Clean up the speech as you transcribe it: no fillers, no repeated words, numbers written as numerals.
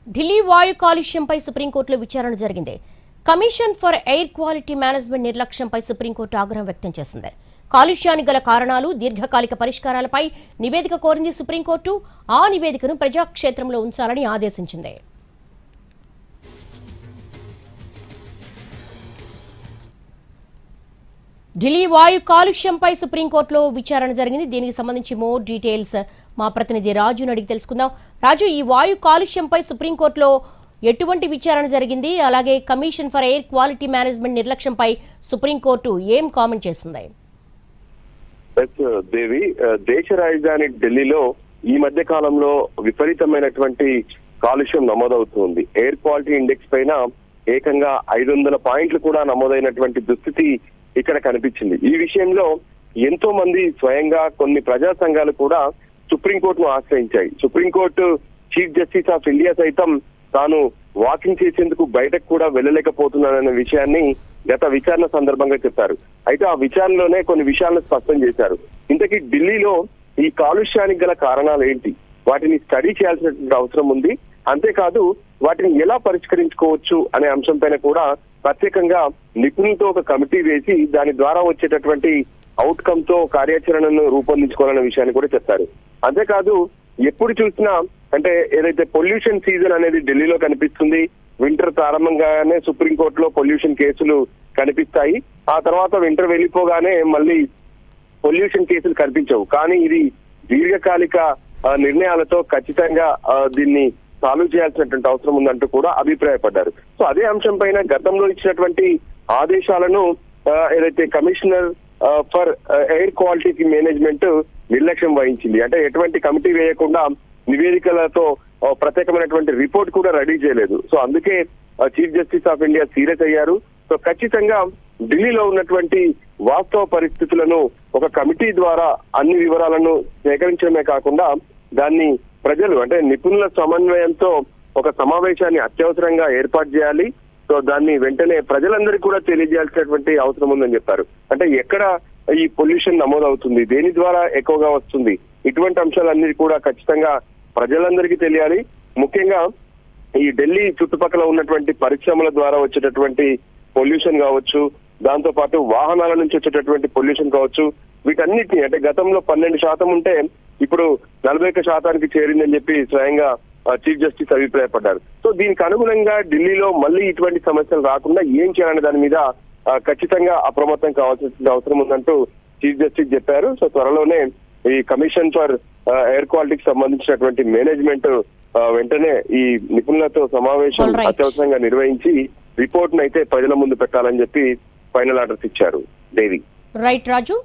ఢిల్లీ వాయు కాలుష్యంపై సుప్రీంకోర్టులో విచారణ జరిగింది. Commission for air quality management నిర్లక్ష్యంపై సుప్రీంకోర్టు ఆగ్రహం వ్యక్తం చేసింది. కాలుష్యానికి గల కారణాలు, దీర్ఘకాలిక పరిష్కారాలపై నివేదిక కోరింది సుప్రీంకోర్టు. ఆ నివేదికను ప్రజాక్షేత్రంలో ఉంచాలని ఆదేశించింది. ఢిల్లీ వాయు కాలుష్యంపై సుప్రీంకోర్టులో విచారణ జరిగింది. దీనికి సంబంధించి మోర్ డీటెయిల్స్ మా ప్రతినిధి రాజును అడిగి తెలుసుకుందాం. రాజు, ఈ వాయు కాలుష్యంపై సుప్రీంకోర్టులో ఎటువంటి విచారణ జరిగింది? అలాగే commission for air quality management నిర్లక్ష్యంపై సుప్రీంకోర్టు ఏం కామెంట్ చేసింది? దేవి, దేశ రాజధాని ఢిల్లీలో ఈ మధ్య కాలంలో విపరీతమైనటువంటి కాలుష్యం నమోదవుతుంది. ఎయిర్ క్వాలిటీ ఇండెక్స్ పైన ఏకంగా 500 పాయింట్లు కూడా నమోదైనటువంటి దుస్థితి ఇక్కడ కనిపించింది. ఈ విషయంలో ఎంతో మంది స్వయంగా కొన్ని ప్రజా సంఘాలు కూడా సుప్రీంకోర్టును ఆశ్రయించాయి. సుప్రీంకోర్టు చీఫ్ జస్టిస్ ఆఫ్ ఇండియా సైతం తాను వాకింగ్ చేసేందుకు బయటకు కూడా వెళ్ళలేకపోతున్నానన్న విషయాన్ని గత విచారణ సందర్భంగా చెప్పారు. అయితే ఆ విచారణలోనే కొన్ని విషయాలను స్పష్టం చేశారు. ఇంతకీ ఢిల్లీలో ఈ కాలుష్యానికి గల కారణాలు ఏంటి, వాటిని స్టడీ చేయాల్సినటువంటి అవసరం ఉంది. అంతేకాదు వాటిని ఎలా పరిష్కరించుకోవచ్చు అనే అంశం పైన కూడా ప్రత్యేకంగా నిపుణులతో ఒక కమిటీ వేసి దాని ద్వారా వచ్చేటటువంటి అవుట్కమ్ తో కార్యాచరణను రూపొందించుకోవాలనే విషయాన్ని కూడా చెప్పారు. అంతేకాదు ఎప్పుడు చూసినా అంటే ఏదైతే పొల్యూషన్ సీజన్ అనేది ఢిల్లీలో కనిపిస్తుంది. వింటర్ ప్రారంభంగానే సుప్రీంకోర్టులో పొల్యూషన్ కేసులు కనిపిస్తాయి. ఆ తర్వాత వింటర్ వెళ్ళిపోగానే మళ్ళీ పొల్యూషన్ కేసులు కనిపించవు. కానీ ఇది దీర్ఘకాలిక నిర్ణయాలతో ఖచ్చితంగా దీన్ని సాల్వ్ చేయాల్సినటువంటి అవసరం ఉందంటూ కూడా అభిప్రాయపడ్డారు. సో అదే అంశం పైన గతంలో ఇచ్చినటువంటి ఆదేశాలను ఏదైతే commissioner for air quality management నిర్లక్ష్యం వహించింది. అంటే ఎటువంటి కమిటీ వేయకుండా నివేదికలతో ప్రత్యేకమైనటువంటి రిపోర్ట్ కూడా రెడీ చేయలేదు. సో అందుకే chief justice of India serious అయ్యారు. సో ఖచ్చితంగా ఢిల్లీలో ఉన్నటువంటి వాస్తవ పరిస్థితులను ఒక కమిటీ ద్వారా అన్ని వివరాలను సేకరించడమే కాకుండా దాన్ని ప్రజలు అంటే నిపుణుల సమన్వయంతో ఒక సమావేశాన్ని అత్యవసరంగా ఏర్పాటు చేయాలి. సో దాన్ని వెంటనే ప్రజలందరికీ కూడా తెలియజేయాల్సినటువంటి అవసరం ఉందని చెప్పారు. అంటే ఎక్కడ ఈ పొల్యూషన్ నమోదవుతుంది, దేని ద్వారా ఎక్కువగా వస్తుంది, ఇటువంటి అంశాలన్నీ కూడా ఖచ్చితంగా ప్రజలందరికీ తెలియాలి. ముఖ్యంగా ఈ ఢిల్లీ చుట్టుపక్కల ఉన్నటువంటి పరిశ్రమల ద్వారా వచ్చేటటువంటి పొల్యూషన్ కావచ్చు, దాంతో పాటు వాహనాల నుంచి వచ్చేటటువంటి పొల్యూషన్ కావచ్చు, వీటన్నిటిని అంటే గతంలో 12% ఉంటే ఇప్పుడు 41% చేరిందని చెప్పి స్వయంగా చీఫ్ జస్టిస్ అభిప్రాయపడ్డారు. సో దీనికి అనుగుణంగా ఢిల్లీలో మళ్ళీ ఇటువంటి సమస్యలు రాకుండా ఏం చేయాలనే దాని మీద ఖచ్చితంగా అప్రమత్తం కావాల్సిన అవసరం ఉందంటూ చీఫ్ జస్టిస్ చెప్పారు. సో త్వరలోనే ఈ కమిషన్ ఫర్ ఎయిర్ క్వాలిటీకి సంబంధించినటువంటి మేనేజ్మెంట్ వెంటనే ఈ నిపుణులతో సమావేశం అత్యవసరంగా నిర్వహించి రిపోర్ట్ అయితే ప్రజల ముందు పెట్టాలని చెప్పి ఫైనల్ ఆర్డర్స్ ఇచ్చారు. దేవి. రైట్ రాజు.